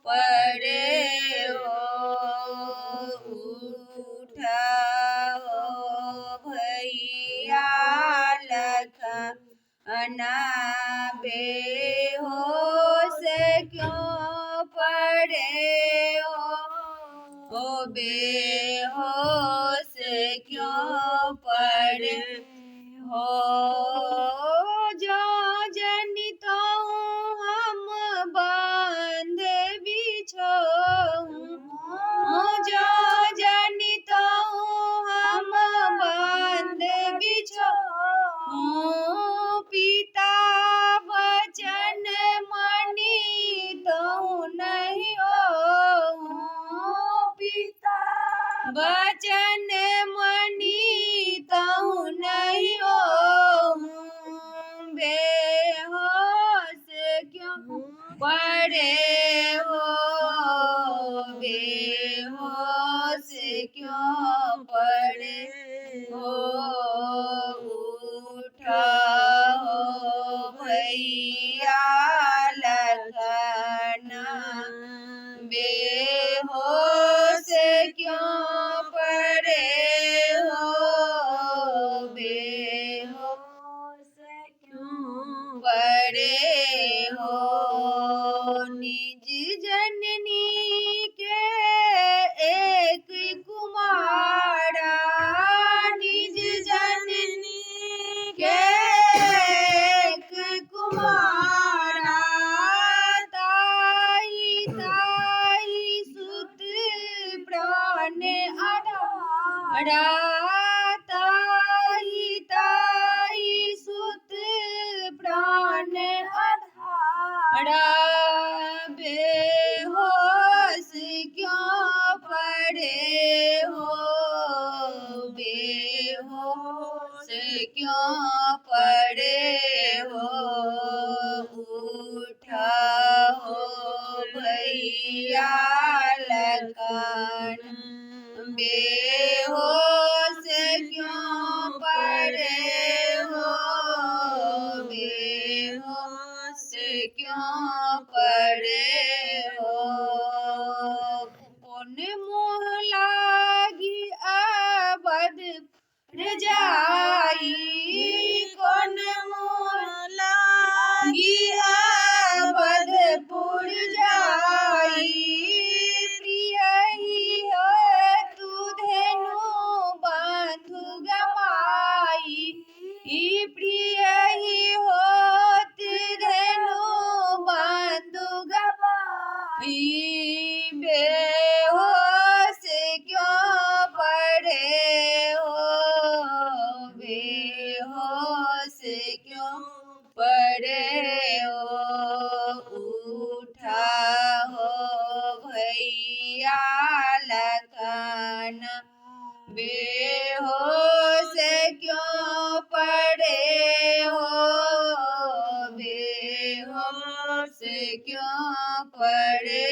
पड़े हो। उठा हो भैया लखन बेहोश क्यों पड़े हो बेहोश क्यों पड़े हो। जो जनितो हम बांध बिछोऊं, जो जनितो हम बांध बिछोऊं। पिता वचन मानितो नहीं होऊं, पिता वचन मानितो नहीं होऊं। बेहोश क्यों पड़े हो बेहोश क्यों पड़े हो। उठा हो भैया लखन बेहोश क्यों पड़े हो बेहोश क्यों पड़े हो। निज जननी के एक कुमारा, निज जननी के एक कुमारा। ताई ताई सुत प्राण आधारा, ताई ताई सुत प्राण आधारा। बेहोश क्यों पड़े हो बेहोश क्यों पड़े हो। उठा हो भैया लखन बेहोश क्यों पड़े हो बेहोश क्यों पड़े हो। कौन मोह लागी आबद रजाई, कौन मोह लागी आबदपुर जाई। प्रिय ही है तू धेनु बांधु गवाई, प्रिय ही होत धेनु बांधु गवाई। बेहोश क्यों पड़े हो बेहोश क्यों पड़े हो। उठा हो भैया लखन बेहोश क्यों पड़े हो बेहोश क्यों पड़े